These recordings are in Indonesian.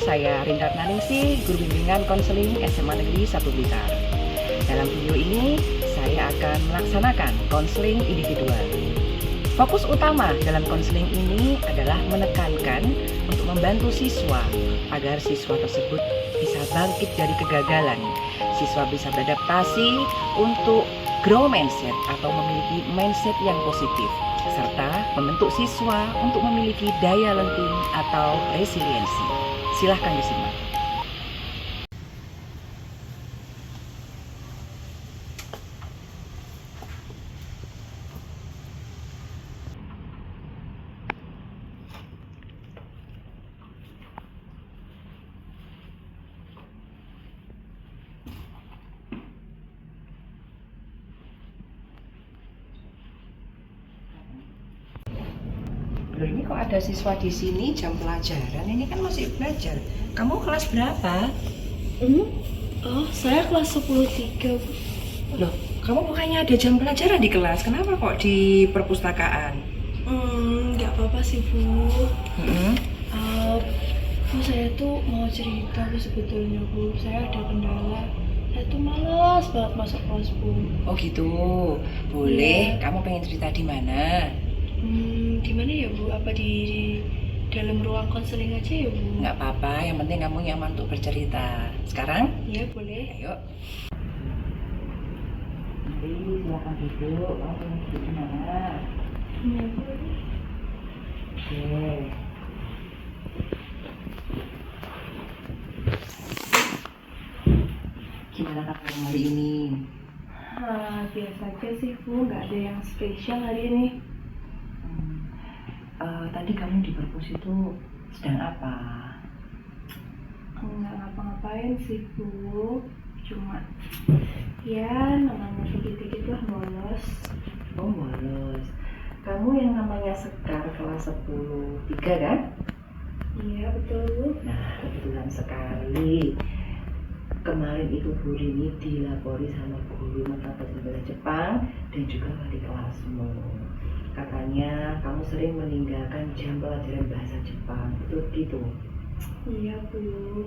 saya Rindarna Ningsih, Guru Bimbingan Konseling SMA Negeri 1 Blitar. Dalam video ini, saya akan melaksanakan konseling individual. Fokus utama dalam konseling ini adalah menekankan untuk membantu siswa agar siswa tersebut bisa bangkit dari kegagalan. Siswa bisa beradaptasi untuk grow mindset atau memiliki mindset yang positif, serta membentuk siswa untuk memiliki daya lenting atau resiliensi. Silahkan disimak. Loh, ini kok ada siswa di sini jam pelajaran? Ini kan masih belajar. Kamu kelas berapa? Oh, saya kelas 10-3, Bu. Loh, kamu bukannya ada jam pelajaran di kelas? Kenapa kok di perpustakaan? Nggak apa-apa sih, Bu. Hmm. Bu, saya tuh mau cerita, Bu, sebetulnya, Bu. Saya ada kendala. Saya tuh malas banget masuk kelas, Bu. Oh gitu. Boleh. Iya. Kamu pengen cerita di mana? Di mana ya, Bu? Apa di dalam ruang konseling aja ya, Bu? Nggak apa-apa. Yang penting kamu nyaman untuk bercerita. Sekarang? Iya, boleh. Ayo. Nanti silakan duduk. Kamu pengen duduk di mana? Iya, Bu. Oke. Gimana kabar hari ini? Biasa aja sih, Bu. Nggak ada yang spesial hari ini. Tadi kamu di perpus itu sedang apa? Nggak ngapa-ngapain sih, Bu. Cuma ya namanya dikit-dikit lah bolos. Oh, bolos. Kamu yang namanya Sekar kelas 10-3 kan? Iya, betul, Bu. Nah, kebetulan sekali. Kemarin itu Bu Rini dilapori sama guru mata pelajaran Jepang dan juga wali kelasmu. Katanya kamu sering meninggalkan jam pelajaran bahasa Jepang. Itu gitu. Iya, Bu.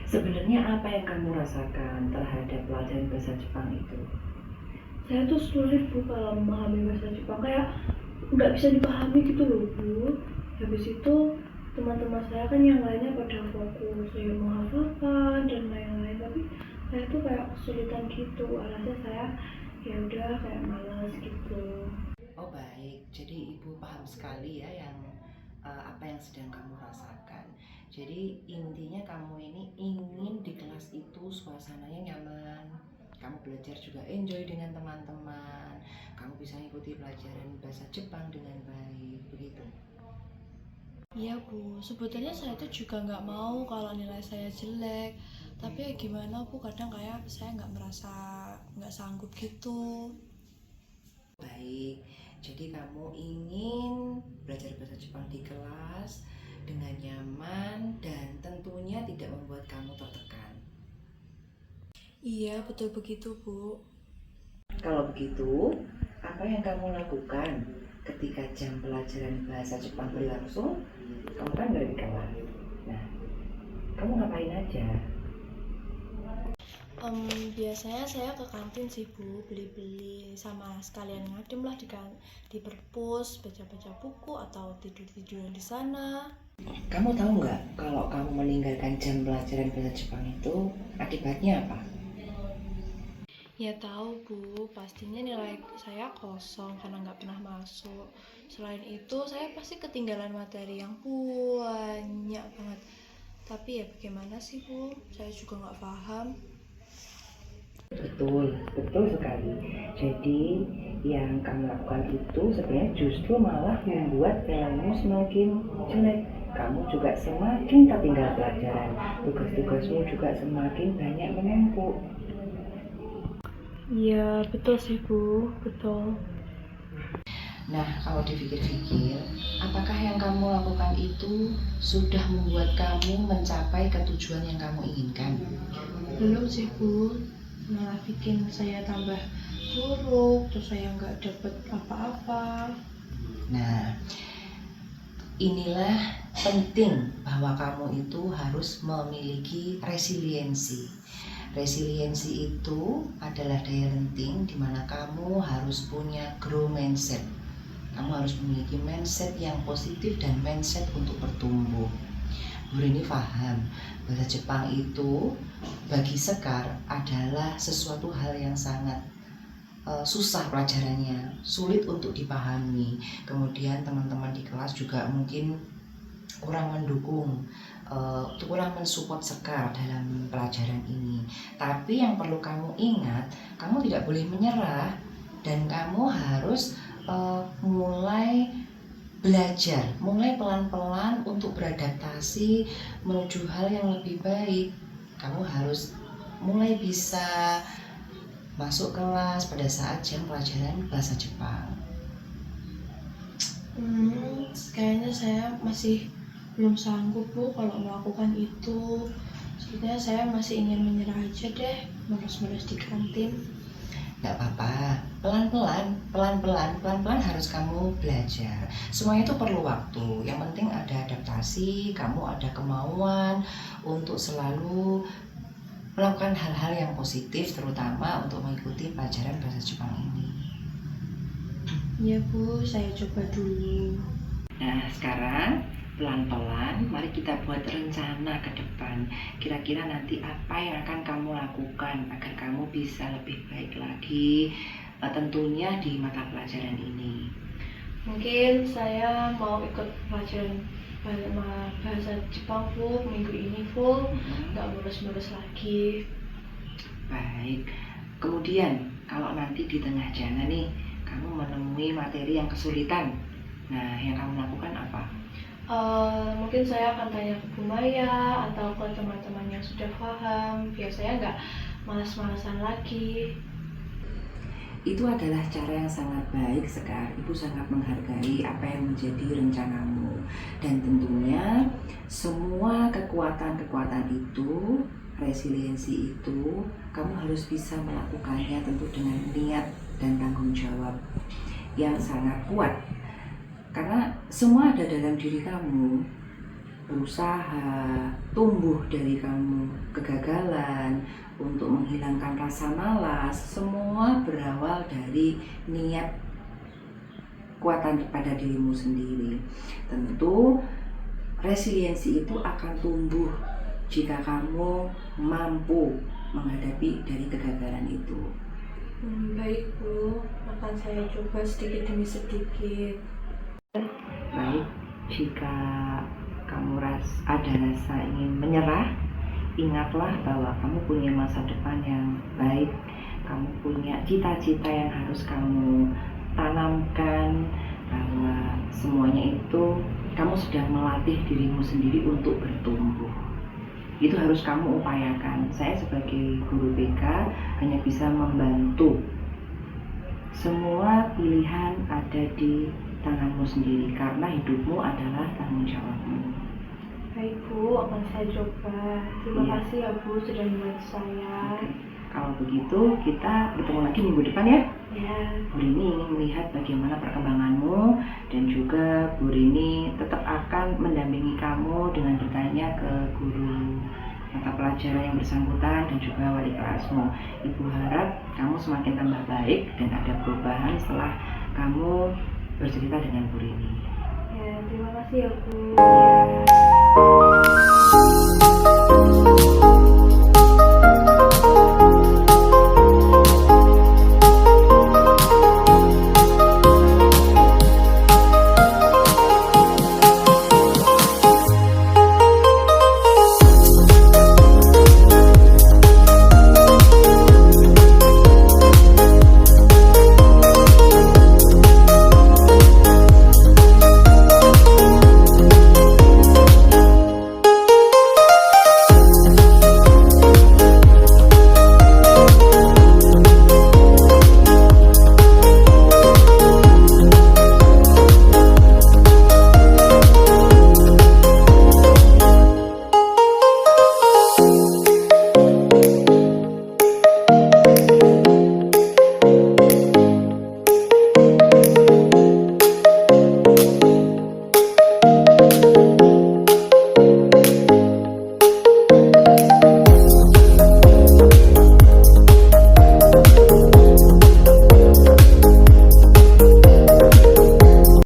Sebenarnya apa yang kamu rasakan terhadap pelajaran bahasa Jepang itu? Saya tuh sulit, Bu, kalau memahami bahasa Jepang. Kayak nggak bisa dipahami gitu loh, Bu. Habis itu teman-teman saya kan yang lainnya pada fokus saya menghafalkan dan lain-lain, tapi saya tuh kayak kesulitan gitu. Alhasil saya ya udah kayak malas gitu. Oh baik, jadi Ibu paham sekali ya apa yang sedang kamu rasakan. Jadi intinya kamu ini ingin di kelas itu suasananya nyaman, kamu belajar juga enjoy dengan teman-teman, kamu bisa mengikuti pelajaran bahasa Jepang dengan baik, begitu. Iya, Bu, sebetulnya saya tuh juga nggak mau kalau nilai saya jelek, tapi ya gimana, Bu, kadang kayak saya nggak merasa nggak sanggup gitu. Baik, jadi kamu ingin belajar bahasa Jepang di kelas dengan nyaman dan tentunya tidak membuat kamu tertekan. Iya, betul begitu, Bu. Kalau begitu, apa yang kamu lakukan ketika jam pelajaran bahasa Jepang berlangsung? Kamu kan nggak di kelas. Nah, kamu ngapain aja? Biasanya saya ke kantin sih, Bu, beli-beli sama sekalian ngadem lah di perpus, baca-baca buku atau tidur-tiduran di sana. Kamu tahu nggak kalau kamu meninggalkan jam pelajaran bahasa Jepang itu akibatnya apa? Ya tahu, Bu, pastinya nilai saya kosong karena nggak pernah masuk. Selain itu, saya pasti ketinggalan materi yang banyak banget. Tapi ya bagaimana sih, Bu? Saya juga nggak paham. Betul, betul sekali. Jadi yang kamu lakukan itu sebenarnya justru malah membuat nilaimu semakin jelek. Kamu juga semakin tertinggal pelajaran. Tugas-tugasmu juga semakin banyak menumpuk. Iya, betul sih, Bu, betul. Nah, kalau dipikir-pikir, apakah yang kamu lakukan itu sudah membuat kamu mencapai ketujuan yang kamu inginkan? Belum sih, Bu, malah bikin saya tambah buruk, terus saya nggak dapet apa-apa. Nah, Inilah penting bahwa kamu itu harus memiliki resiliensi. Resiliensi itu adalah daya lenting di mana kamu harus punya grow mindset. Kamu harus memiliki mindset yang positif dan mindset untuk bertumbuh. Bu Rini paham bahasa Jepang itu bagi Sekar adalah sesuatu hal yang sangat susah pelajarannya, sulit untuk dipahami. Kemudian teman-teman di kelas juga mungkin kurang mendukung, kurang mensupport Sekar dalam pelajaran ini. Tapi yang perlu kamu ingat, kamu tidak boleh menyerah dan kamu harus mulai belajar, mulai pelan-pelan untuk beradaptasi menuju hal yang lebih baik. Kamu harus mulai bisa masuk kelas pada saat jam pelajaran bahasa Jepang. Kayaknya saya masih belum sanggup Bu kalau melakukan itu. Sebenarnya saya masih ingin menyerah aja deh, meres-meres di kantin. Gak apa-apa, pelan-pelan harus kamu belajar. Semuanya itu perlu waktu. Yang penting ada adaptasi, kamu ada kemauan untuk selalu melakukan hal-hal yang positif, terutama untuk mengikuti pelajaran bahasa Jepang ini. Iya Bu, saya coba dulu. Nah, sekarang pelan-pelan mari kita buat rencana ke depan. Kira-kira nanti apa yang akan kamu lakukan agar kamu bisa lebih baik lagi, tentunya di mata pelajaran ini. Mungkin saya mau ikut pelajaran bahasa Jepang Bu, minggu ini full, nggak bolos-bolos lagi. Baik. Kemudian kalau nanti di tengah jalan nih kamu menemui materi yang kesulitan, nah yang kamu lakukan apa? Mungkin saya akan tanya ke Bu Maya atau ke teman-teman yang sudah paham, biar saya nggak malas-malasan lagi. Itu adalah cara yang sangat baik Sekar. Ibu sangat menghargai apa yang menjadi rencanamu. Dan tentunya semua kekuatan-kekuatan itu, resiliensi itu, kamu harus bisa melakukannya tentu dengan niat dan tanggung jawab yang sangat kuat. Karena semua ada dalam diri kamu. Berusaha, tumbuh dari kamu, kegagalan, untuk menghilangkan rasa malas, semua berawal dari niat kekuatan pada dirimu sendiri. Tentu resiliensi itu akan tumbuh jika kamu mampu menghadapi dari kegagalan itu. Baik Bu, akan saya coba sedikit demi sedikit. Baik, jika kamu ada rasa ingin menyerah, ingatlah bahwa kamu punya masa depan yang baik. Kamu punya cita-cita yang harus kamu tanamkan, bahwa semuanya itu kamu sedang melatih dirimu sendiri untuk bertumbuh. Itu harus kamu upayakan. Saya sebagai guru BK hanya bisa membantu. Semua pilihan ada di tanganmu sendiri karena hidupmu adalah tanggung jawabmu. Baik Bu, akan saya coba. Terima Iya. kasih ya Bu sudah membantu saya. Kalau begitu kita bertemu lagi minggu depan ya. Ya. Bu Rini ingin melihat bagaimana perkembanganmu dan juga Bu Rini tetap akan mendampingi kamu dengan bertanya ke guru mata pelajaran yang bersangkutan dan juga wali kelasmu. Ibu harap kamu semakin tambah baik dan ada perubahan setelah kamu bercerita dengan Bu Rini. Ya, terima kasih ya Bu. Ya.